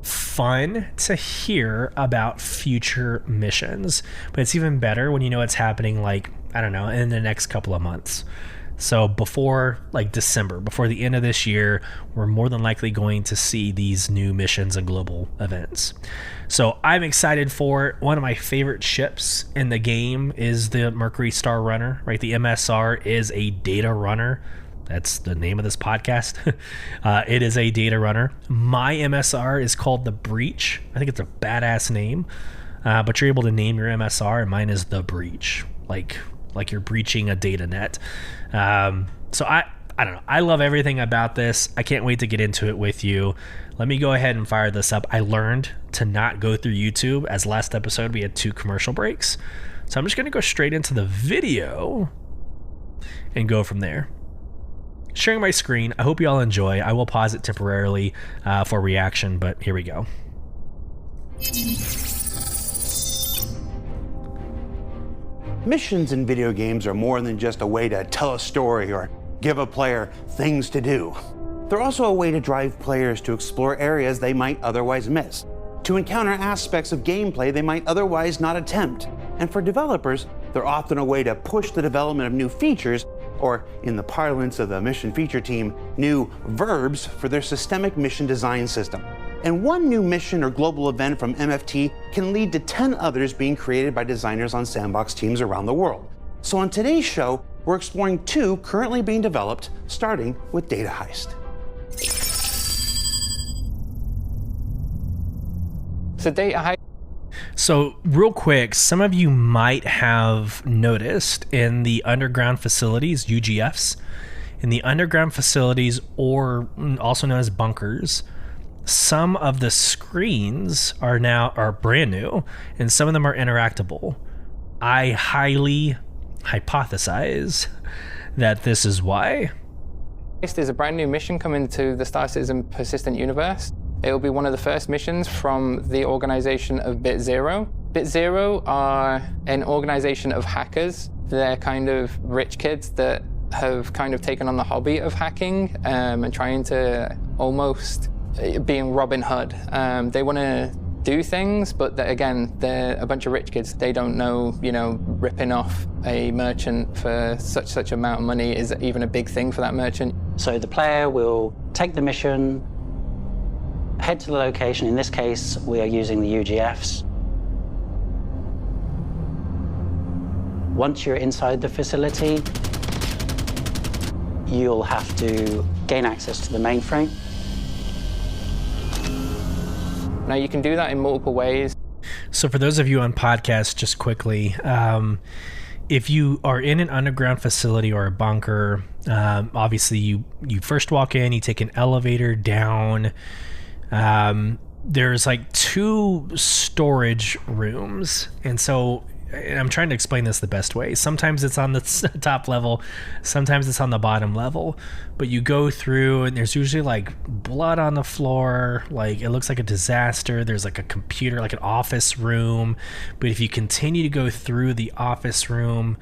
fun to hear about future missions, but it's even better when you know it's happening, like, I don't know, in the next couple of months. So before like December, before the end of this year, we're more than likely going to see these new missions and global events. So I'm excited for it. One of my favorite ships in the game is the Mercury Star Runner, right? The MSR is a data runner. That's the name of this podcast. It is a data runner. My MSR is called the Breach. I think it's a badass name, but you're able to name your MSR, and mine is the Breach, like you're breaching a data net. So I don't know. I love everything about this. I can't wait to get into it with you. Let me go ahead and fire this up. I learned to not go through YouTube, as last episode we had 2 commercial breaks. So I'm just going to go straight into the video and go from there. Sharing my screen. I hope you all enjoy. I will pause it temporarily for reaction, but here we go. Missions in video games are more than just a way to tell a story or give a player things to do. They're also a way to drive players to explore areas they might otherwise miss, to encounter aspects of gameplay they might otherwise not attempt. And for developers, they're often a way to push the development of new features, or in the parlance of the mission feature team, new verbs for their systemic mission design system. And one new mission or global event from MFT can lead to 10 others being created by designers on sandbox teams around the world. So on today's show, we're exploring 2 currently being developed, starting with Data Heist. So Data Heist. So real quick, some of you might have noticed in the underground facilities, UGFs, in the underground facilities, or also known as bunkers, some of the screens are brand new, and some of them are interactable. I highly hypothesize that this is why. There's a brand new mission coming to the Star Citizen Persistent Universe. It'll be one of the first missions from the organization of Bit Zero. Bit Zero are an organization of hackers. They're kind of rich kids that have kind of taken on the hobby of hacking and trying to almost being Robin Hood. They want to do things, but again, they're a bunch of rich kids. They don't know, ripping off a merchant for such amount of money is even a big thing for that merchant. So the player will take the mission, head to the location. In this case, we are using the UGFs. Once you're inside the facility, you'll have to gain access to the mainframe. Now, you can do that in multiple ways. So for those of you on podcast, just quickly, if you are in an underground facility or a bunker, obviously you first walk in, you take an elevator down. There's like 2 storage rooms. And so and I'm trying to explain this the best way. Sometimes it's on the top level, sometimes it's on the bottom level, but you go through and there's usually like blood on the floor, like it looks like a disaster. There's like a computer, like an office room, but if you continue to go through the office room,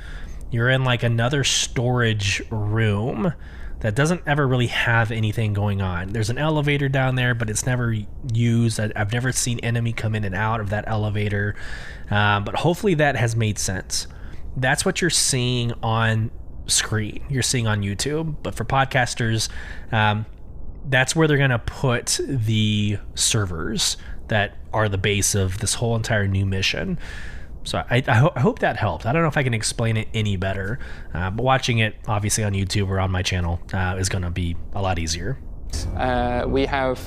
you're in like another storage room that doesn't ever really have anything going on. There's an elevator down there, but it's never used. I've never seen enemy come in and out of that elevator, but hopefully that has made sense. That's what you're seeing on screen. You're seeing on YouTube, but for podcasters, that's where they're gonna put the servers that are the base of this whole entire new mission. So I hope that helped. I don't know if I can explain it any better, but watching it obviously on YouTube or on my channel is going to be a lot easier. We have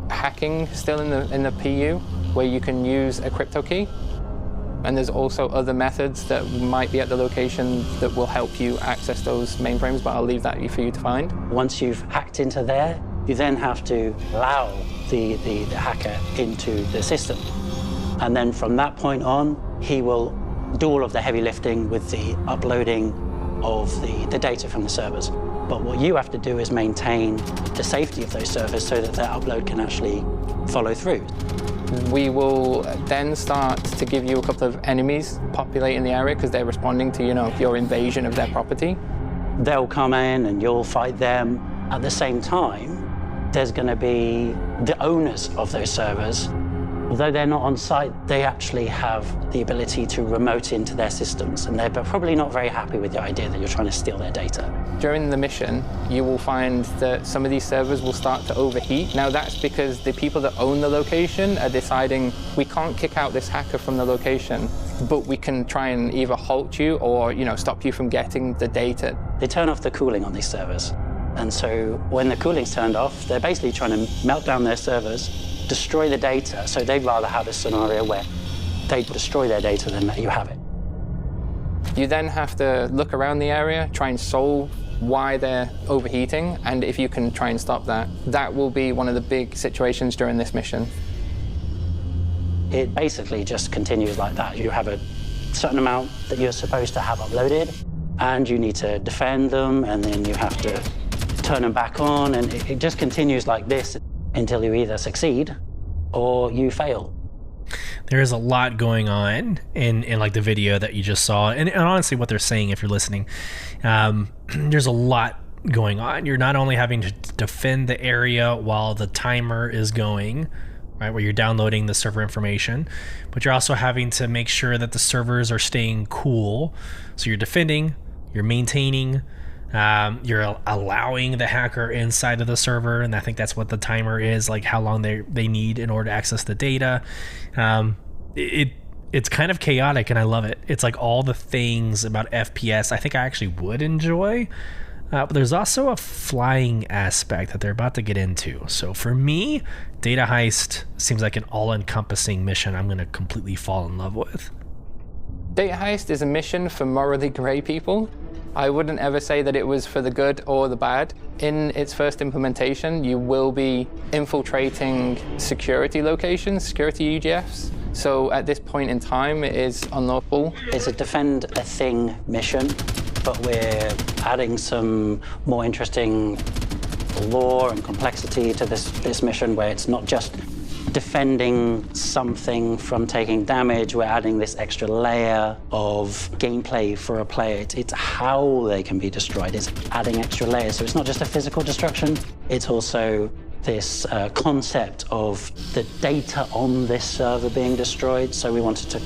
hacking still in the PU, where you can use a crypto key. And there's also other methods that might be at the location that will help you access those mainframes, but I'll leave that for you to find. Once you've hacked into there, you then have to allow the hacker into the system. And then from that point on, he will do all of the heavy lifting with the uploading of the data from the servers. But what you have to do is maintain the safety of those servers so that their upload can actually follow through. We will then start to give you a couple of enemies populating the area because they're responding to, your invasion of their property. They'll come in and you'll fight them. At the same time, there's going to be the owners of those servers. Although they're not on site, they actually have the ability to remote into their systems, and they're probably not very happy with the idea that you're trying to steal their data. During the mission, you will find that some of these servers will start to overheat. Now that's because the people that own the location are deciding, we can't kick out this hacker from the location, but we can try and either halt you or stop you from getting the data. They turn off the cooling on these servers. And so when the cooling's turned off, they're basically trying to melt down their servers, destroy the data. So they'd rather have a scenario where they destroy their data than let you have it. You then have to look around the area, try and solve why they're overheating, and if you can try and stop that. That will be one of the big situations during this mission. It basically just continues like that. You have a certain amount that you're supposed to have uploaded, and you need to defend them, and then you have to turn them back on, and it just continues like this until you either succeed or you fail. There is a lot going on in like the video that you just saw, and honestly what they're saying, if you're listening, there's a lot going on. You're not only having to defend the area while the timer is going, right, where you're downloading the server information, but you're also having to make sure that the servers are staying cool. So you're defending, you're maintaining, you're allowing the hacker inside of the server, and I think that's what the timer is, like how long they need in order to access the data. It's kind of chaotic, and I love it. It's like all the things about FPS I think I actually would enjoy, but there's also a flying aspect that they're about to get into. So for me, Data Heist seems like an all-encompassing mission I'm going to completely fall in love with. Data Heist is a mission for morally grey people. I wouldn't ever say that it was for the good or the bad. In its first implementation, you will be infiltrating security locations, security UGFs. So at this point in time, it is unlawful. It's a defend a thing mission, but we're adding some more interesting lore and complexity to this mission, where it's not just defending something from taking damage. We're adding this extra layer of gameplay for a player. It's how they can be destroyed. It's adding extra layers. So it's not just a physical destruction. It's also this concept of the data on this server being destroyed. So we wanted to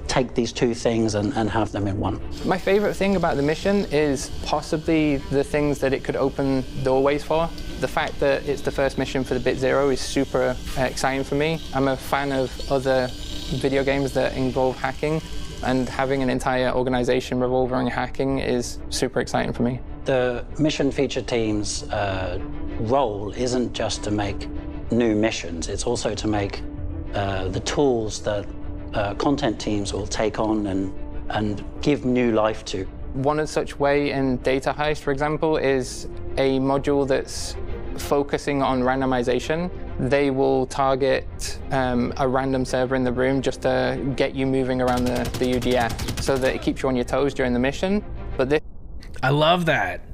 take these two things and have them in one. My favorite thing about the mission is possibly the things that it could open doorways for. The fact that it's the first mission for the Bit Zero is super exciting for me. I'm a fan of other video games that involve hacking, and having an entire organization revolve around hacking is super exciting for me. The mission feature team's role isn't just to make new missions, it's also to make the tools that content teams will take on and give new life to. One such way in Data Heist, for example, is a module that's focusing on randomization. they will target a random server in the room just to get you moving around the UGF so that it keeps you on your toes during the mission. But this... I love that.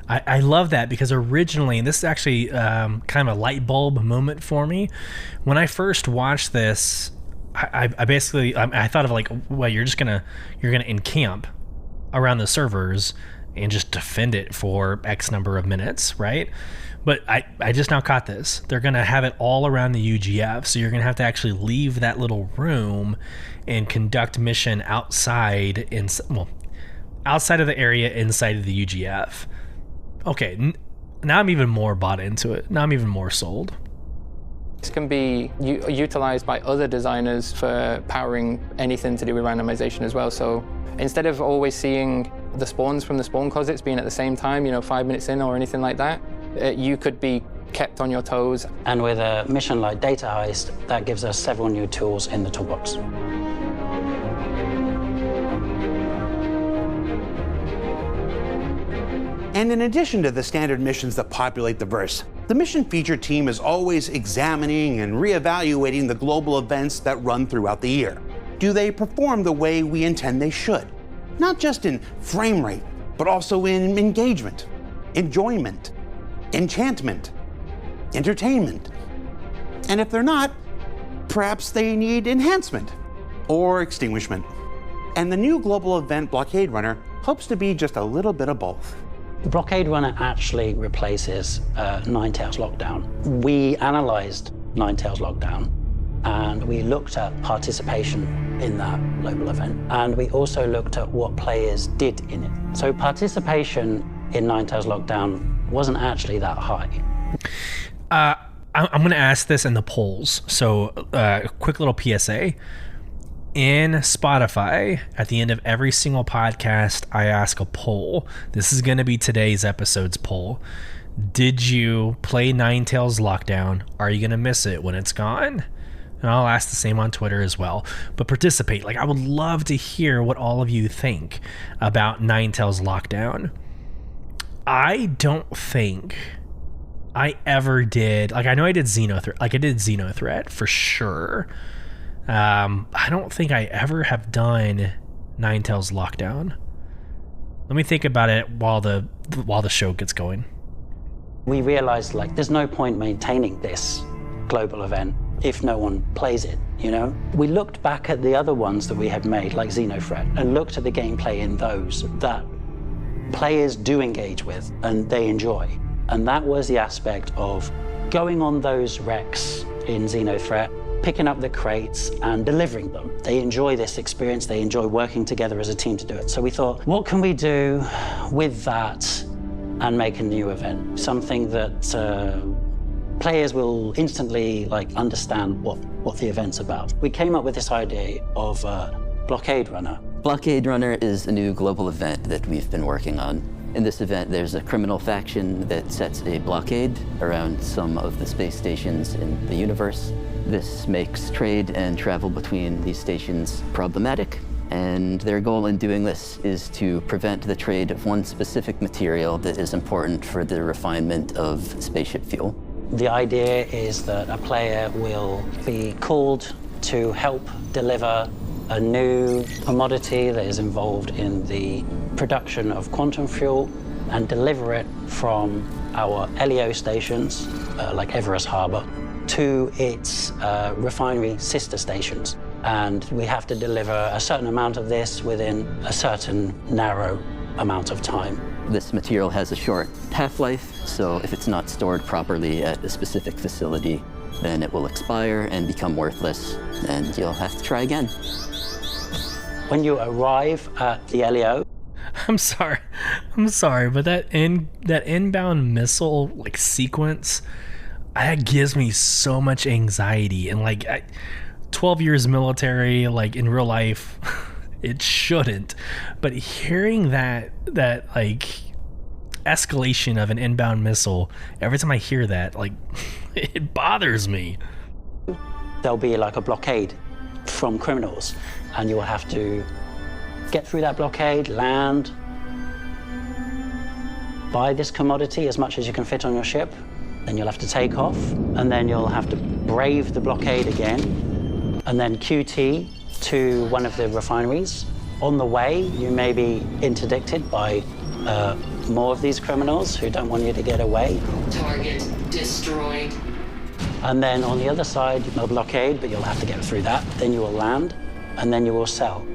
I love that because originally, and this is actually kind of a light bulb moment for me. When I first watched this, I basically thought of like, well, you're gonna encamp around the servers and just defend it for X number of minutes, right? But I just now caught this. They're gonna have it all around the UGF, so you're gonna have to actually leave that little room and conduct mission outside outside of the area inside of the UGF. Okay, now I'm even more bought into it. Now I'm even more sold. This can be utilized by other designers for powering anything to do with randomization as well. So instead of always seeing the spawns from the spawn closets being at the same time, 5 minutes in or anything like that, you could be kept on your toes. And with a mission like Data Heist, that gives us several new tools in the toolbox. And in addition to the standard missions that populate the verse, the mission feature team is always examining and reevaluating the global events that run throughout the year. Do they perform the way we intend they should? Not just in frame rate, but also in engagement, enjoyment, enchantment, entertainment. And if they're not, perhaps they need enhancement or extinguishment. And the new global event Blockade Runner hopes to be just a little bit of both. The Blockade Runner actually replaces Ninetales Lockdown. We analyzed Ninetales Lockdown, and we looked at participation in that global event, and we also looked at what players did in it. So participation in Ninetales Lockdown wasn't actually that high. I'm going to ask this in the polls. So a quick little PSA. In Spotify, at the end of every single podcast, I ask a poll. This is going to be today's episode's poll. Did you play Ninetales Lockdown? Are you going to miss it when it's gone? And I'll ask the same on Twitter as well. But participate. I would love to hear what all of you think about Ninetales Lockdown. I don't think I ever did. I know I did Xenothreat. I did Xenothreat for sure. I don't think I ever have done Ninetales Lockdown. Let me think about it while the show gets going. We realized there's no point maintaining this global event if no one plays it, We looked back at the other ones that we had made, like Xenothreat, and looked at the gameplay in those that players do engage with and they enjoy. And that was the aspect of going on those wrecks in Xenothreat, picking up the crates and delivering them. They enjoy this experience. They enjoy working together as a team to do it. So we thought, what can we do with that and make a new event? Something that players will instantly understand what the event's about. We came up with this idea of Blockade Runner. Blockade Runner is a new global event that we've been working on. In this event, there's a criminal faction that sets a blockade around some of the space stations in the universe. This makes trade and travel between these stations problematic, and their goal in doing this is to prevent the trade of one specific material that is important for the refinement of spaceship fuel. The idea is that a player will be called to help deliver a new commodity that is involved in the production of quantum fuel and deliver it from our LEO stations, like Everest Harbor, to its refinery sister stations. And we have to deliver a certain amount of this within a certain narrow amount of time. This material has a short half-life, so if it's not stored properly at a specific facility, then it will expire and become worthless, and you'll have to try again. When you arrive at the LEO... I'm sorry, but that inbound missile sequence, that gives me so much anxiety. And 12 years military, in real life, it shouldn't. But hearing that escalation of an inbound missile, every time I hear that, it bothers me. There'll be a blockade from criminals, and you'll have to get through that blockade, land, buy this commodity as much as you can fit on your ship, Then you'll have to take off, and then you'll have to brave the blockade again, and then QT to one of the refineries. On the way, you may be interdicted by more of these criminals who don't want you to get away. Target destroyed. And then on the other side, a blockade, but you'll have to get through that. Then you will land, and then you will sell.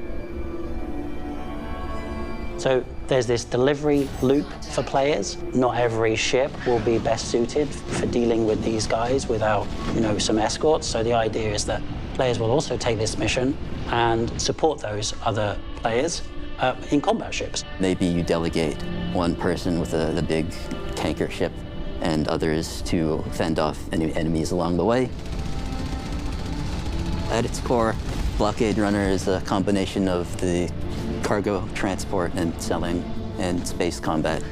So there's this delivery loop for players. Not every ship will be best suited for dealing with these guys without, some escorts. So the idea is that players will also take this mission and support those other players in combat ships. Maybe you delegate one person with the big tanker ship and others to fend off any enemies along the way. At its core, Blockade Runner is a combination of the cargo transport and selling and space combat.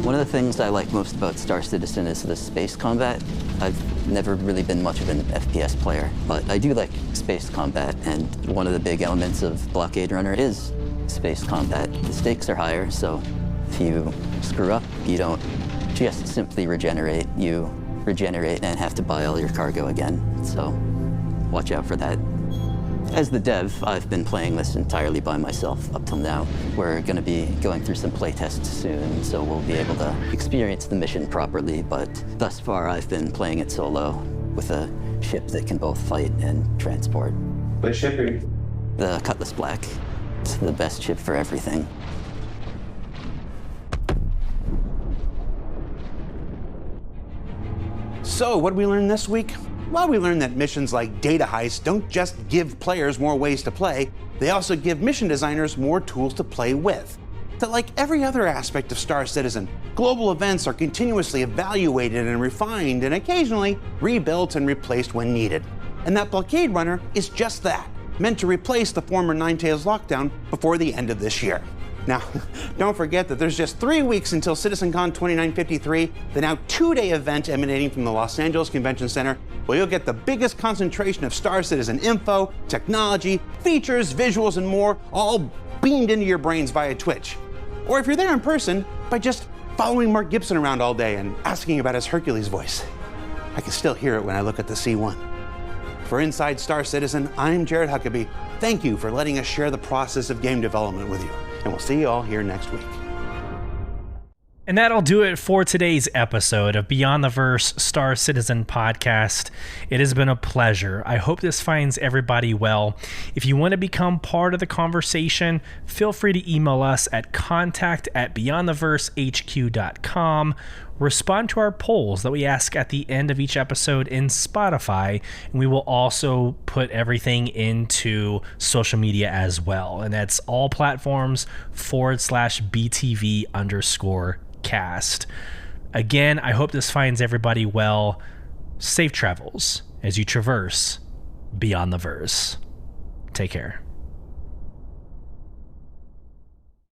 One of the things I like most about Star Citizen is the space combat. I've never really been much of an FPS player, but I do like space combat, and one of the big elements of Blockade Runner is space combat. The stakes are higher, so if you screw up, you don't just simply regenerate. You regenerate and have to buy all your cargo again, so watch out for that. As the dev, I've been playing this entirely by myself up till now. We're going to be going through some playtests soon, so we'll be able to experience the mission properly, but thus far I've been playing it solo with a ship that can both fight and transport. What ship are you? The Cutlass Black. It's the best ship for everything. So, what did we learn this week? Well, we learned that missions like Data Heist don't just give players more ways to play, they also give mission designers more tools to play with. That like every other aspect of Star Citizen, global events are continuously evaluated and refined and occasionally rebuilt and replaced when needed. And that Blockade Runner is just that, meant to replace the former Ninetales lockdown before the end of this year. Now, don't forget that there's just 3 weeks until CitizenCon 2953, the now 2-day event emanating from the Los Angeles Convention Center, where you'll get the biggest concentration of Star Citizen info, technology, features, visuals, and more, all beamed into your brains via Twitch. Or if you're there in person, by just following Mark Gibson around all day and asking about his Hercules voice. I can still hear it when I look at the C1. For Inside Star Citizen, I'm Jared Huckabee. Thank you for letting us share the process of game development with you. And we'll see you all here next week. And that'll do it for today's episode of Beyond the Verse Star Citizen podcast. It has been a pleasure. I hope this finds everybody well. If you want to become part of the conversation, feel free to email us at contact@beyondtheversehq.com. Respond to our polls that we ask at the end of each episode in Spotify, and we will also put everything into social media as well. And that's all platforms /BTV_cast. Again, I hope this finds everybody well. Safe travels as you traverse beyond the verse. Take care.